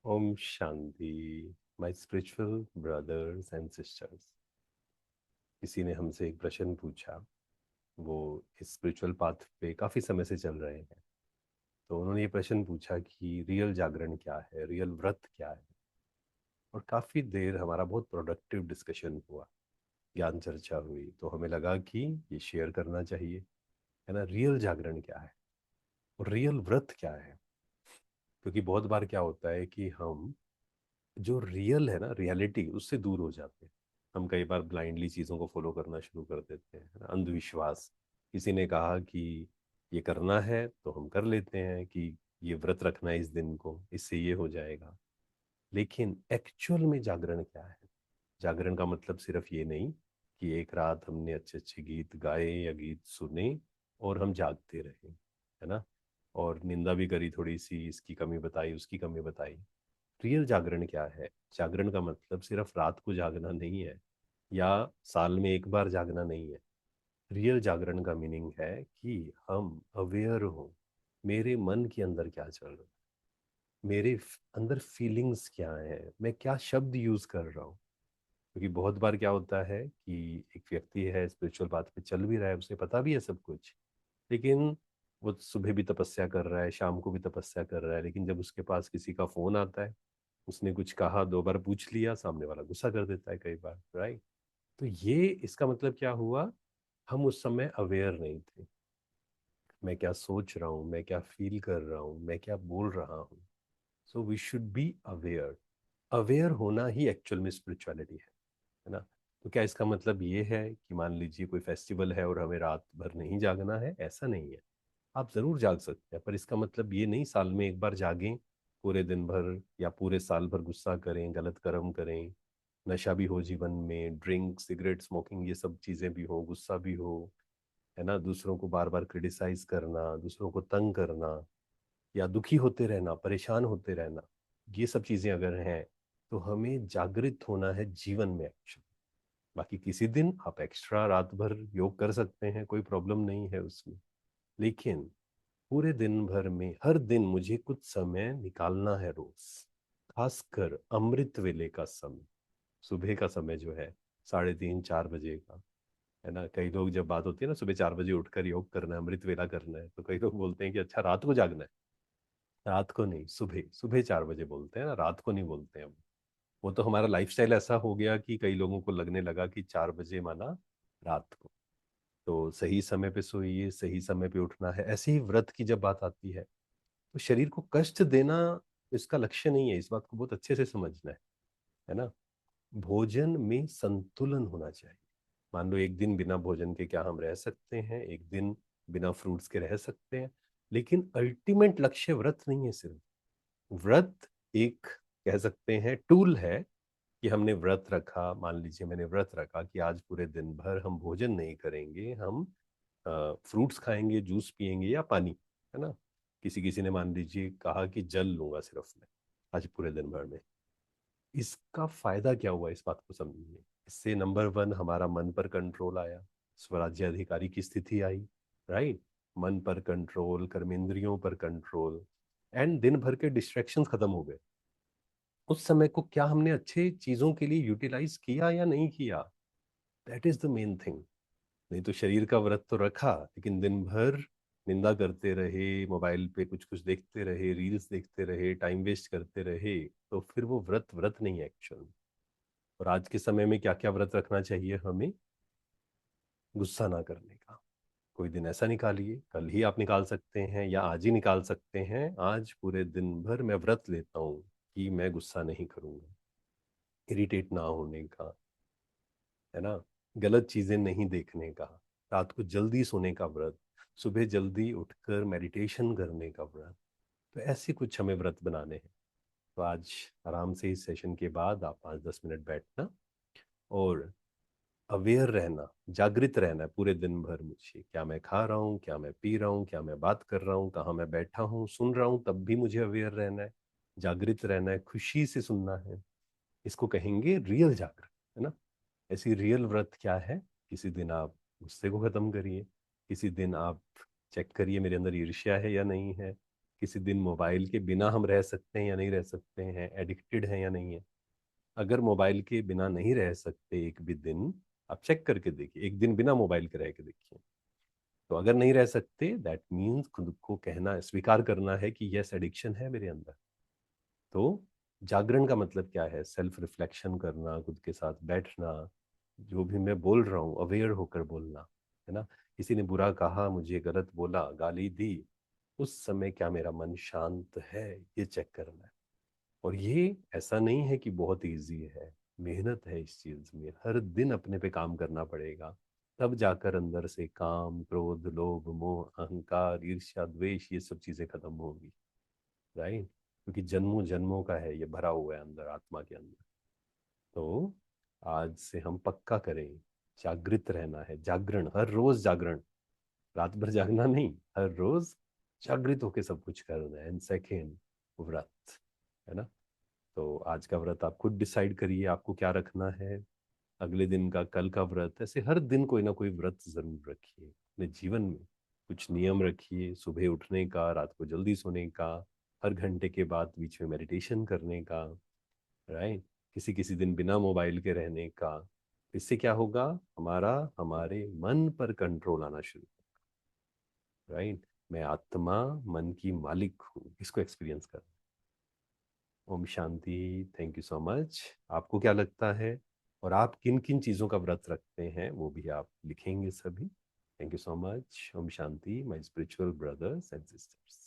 Om Shanti. My spiritual brothers and sisters, किसी ने हमसे एक प्रश्न पूछा। वो इस स्पिरिचुअल पाथ पे काफ़ी समय से चल रहे हैं। तो उन्होंने ये प्रश्न पूछा कि रियल जागरण क्या है, रियल व्रत क्या है। और काफ़ी देर हमारा बहुत प्रोडक्टिव डिस्कशन हुआ, ज्ञान चर्चा हुई। तो हमें लगा कि ये शेयर करना चाहिए, है ना। रियल जागरण क्या है और रियल व्रत क्या है। क्योंकि बहुत बार क्या होता है कि हम जो रियल है ना, रियलिटी, उससे दूर हो जाते हैं। हम कई बार ब्लाइंडली चीज़ों को फॉलो करना शुरू कर देते हैं, है ना? अंधविश्वास। किसी ने कहा कि ये करना है तो हम कर लेते हैं कि ये व्रत रखना है इस दिन को, इससे ये हो जाएगा। लेकिन एक्चुअल में जागरण क्या है? जागरण का मतलब सिर्फ ये नहीं कि एक रात हमने अच्छे अच्छे गीत गाए या गीत सुने और हम जागते रहे, है ना। और निंदा भी करी थोड़ी सी, इसकी कमी बताई, उसकी कमी बताई। रियल जागरण क्या है? जागरण का मतलब सिर्फ रात को जागना नहीं है, या साल में एक बार जागना नहीं है। रियल जागरण का मीनिंग है कि हम अवेयर हो, मेरे मन के अंदर क्या चल रहा है, मेरे अंदर फीलिंग्स क्या है, मैं क्या शब्द यूज कर रहा हूँ। क्योंकि बहुत बार क्या होता है कि एक व्यक्ति है, स्पिरिचुअल पाथ पे चल भी रहा है, उसे पता भी है सब कुछ, लेकिन वो सुबह भी तपस्या कर रहा है, शाम को भी तपस्या कर रहा है, लेकिन जब उसके पास किसी का फोन आता है, उसने कुछ कहा, दो बार पूछ लिया, सामने वाला गुस्सा कर देता है कई बार, राइट। तो ये इसका मतलब क्या हुआ? हम उस समय अवेयर नहीं थे। मैं क्या सोच रहा हूँ, मैं क्या फील कर रहा हूँ, मैं क्या बोल रहा हूँ। So we should be aware. Aware होना ही एक्चुअल में स्पिरिचुअलिटी है ना। तो क्या इसका मतलब ये है कि मान लीजिए कोई फेस्टिवल है और हमें रात भर नहीं जागना है? ऐसा नहीं है। आप जरूर जाग सकते हैं, पर इसका मतलब ये नहीं साल में एक बार जागें, पूरे दिन भर या पूरे साल भर गुस्सा करें, गलत कर्म करें, नशा भी हो जीवन में, ड्रिंक, सिगरेट, स्मोकिंग, ये सब चीजें भी हो, गुस्सा भी हो, है ना। दूसरों को बार बार क्रिटिसाइज करना, दूसरों को तंग करना, या दुखी होते रहना, परेशान होते रहना, ये सब चीजें अगर हैं तो हमें जागृत होना है जीवन में एक्चुअली। बाकी किसी दिन आप एक्स्ट्रा रात भर योग कर सकते हैं, कोई प्रॉब्लम नहीं है उसमें। लेकिन पूरे दिन भर में हर दिन मुझे कुछ समय निकालना है रोज। खासकर अमृत वेले का समय, सुबह का समय जो है, 3:30 4 बजे का, है ना। कई लोग, जब बात होती है ना सुबह 4 बजे उठकर योग करना है, अमृत वेला करना है, तो कई लोग बोलते हैं कि अच्छा रात को जागना है। रात को नहीं, सुबह सुबह 4 बजे बोलते हैं ना, रात को नहीं बोलते हैं। वो तो हमारा लाइफस्टाइल ऐसा हो गया कि कई लोगों को लगने लगा कि 4 बजे माना रात को। तो सही समय पे सोइए, सही समय पे उठना है। ऐसे ही व्रत की जब बात आती है, तो शरीर को कष्ट देना इसका लक्ष्य नहीं है। इस बात को बहुत अच्छे से समझना है ना। भोजन में संतुलन होना चाहिए। मान लो एक दिन बिना भोजन के क्या हम रह सकते हैं, एक दिन बिना फ्रूट्स के रह सकते हैं, लेकिन अल्टीमेट लक्ष्य व्रत नहीं है सिर्फ। व्रत एक, कह सकते हैं, टूल है कि हमने व्रत रखा। मान लीजिए मैंने व्रत रखा कि आज पूरे दिन भर हम भोजन नहीं करेंगे, हम फ्रूट्स खाएंगे, जूस पिएंगे या पानी, है ना। किसी किसी ने मान लीजिए कहा कि जल लूंगा सिर्फ मैं आज पूरे दिन भर में। इसका फायदा क्या हुआ, इस बात को समझिए। इससे नंबर वन, हमारा मन पर कंट्रोल आया, स्वराज्य अधिकारी की स्थिति आई, राइट। मन पर कंट्रोल, कर्मेंद्रियों पर कंट्रोल, एंड दिन भर के डिस्ट्रैक्शंस खत्म हो गए। उस समय को क्या हमने अच्छे चीजों के लिए यूटिलाइज किया या नहीं किया? That is the main thing. नहीं तो शरीर का व्रत तो रखा, लेकिन दिन भर निंदा करते रहे, मोबाइल पे कुछ कुछ देखते रहे, रील्स देखते रहे, टाइम वेस्ट करते रहे, तो फिर वो व्रत व्रत नहीं है एक्चुअल। और आज के समय में क्या क्या व्रत रखना चाहिए हमें? गुस्सा ना करने का। कोई दिन ऐसा निकालिए, कल ही आप निकाल सकते हैं या आज ही निकाल सकते हैं, आज पूरे दिन भर मैं व्रत लेता हूँ कि मैं गुस्सा नहीं करूंगा, इरिटेट ना होने का, है ना। गलत चीजें नहीं देखने का, रात को जल्दी सोने का व्रत, सुबह जल्दी उठकर मेडिटेशन करने का व्रत। तो ऐसे कुछ हमें व्रत बनाने हैं। तो आज आराम से इस सेशन के बाद आप 5-10 मिनट बैठना और अवेयर रहना, जागृत रहना है पूरे दिन भर। मुझे क्या मैं खा रहा हूँ, क्या मैं पी रहा हूँ, क्या मैं बात कर रहा हूँ, कहाँ मैं बैठा हूँ, सुन रहा हूँ, तब भी मुझे अवेयर रहना है, जागृत रहना है, खुशी से सुनना है। इसको कहेंगे रियल जागरण, है ना। ऐसी रियल व्रत क्या है? किसी दिन आप गुस्से को खत्म करिए, किसी दिन आप चेक करिए मेरे अंदर ईर्ष्या है या नहीं है, किसी दिन मोबाइल के बिना हम रह सकते हैं या नहीं रह सकते हैं, एडिक्टेड हैं या नहीं है। अगर मोबाइल के बिना नहीं रह सकते एक भी दिन, आप चेक करके देखिए, एक दिन बिना मोबाइल के रह के देखिए। तो अगर नहीं रह सकते, दैट मीन्स खुद को कहना, स्वीकार करना है कि यस, एडिक्शन है मेरे अंदर। तो जागरण का मतलब क्या है? सेल्फ रिफ्लेक्शन करना, खुद के साथ बैठना, जो भी मैं बोल रहा हूँ अवेयर होकर बोलना, है ना। किसी ने बुरा कहा, मुझे गलत बोला, गाली दी, उस समय क्या मेरा मन शांत है, ये चेक करना है। और ये ऐसा नहीं है कि बहुत इजी है, मेहनत है इस चीज में, हर दिन अपने पे काम करना पड़ेगा। तब जाकर अंदर से काम, क्रोध, लोभ, मोह, अहंकार, ईर्ष्या, द्वेष, ये सब चीजें खत्म होगी। राइट? क्योंकि जन्मों जन्मों का है, ये भरा हुआ है अंदर, आत्मा के अंदर। तो आज से हम पक्का करें, जागृत रहना है, जागरण, हर रोज जागरण, रात भर जागना नहीं, हर रोज जागृत होके सब कुछ करना है। एंड सेकेंड, व्रत, है ना। तो आज का व्रत आप खुद डिसाइड करिए आपको क्या रखना है, अगले दिन का, कल का व्रत, ऐसे हर दिन कोई ना कोई व्रत जरूर रखिए अपने जीवन में। कुछ नियम रखिए, सुबह उठने का, रात को जल्दी सोने का, हर घंटे के बाद बीच में मेडिटेशन करने का। राइट? किसी किसी दिन बिना मोबाइल के रहने का। इससे क्या होगा? हमारा, हमारे मन पर कंट्रोल आना शुरू। राइट? मैं आत्मा, मन की मालिक हूँ, इसको एक्सपीरियंस कर। ओम शांति। Thank you so much. आपको क्या लगता है, और आप किन किन चीज़ों का व्रत रखते हैं, वो भी आप लिखेंगे सभी। Thank you so much. Om Shanti, my spiritual brothers and sisters.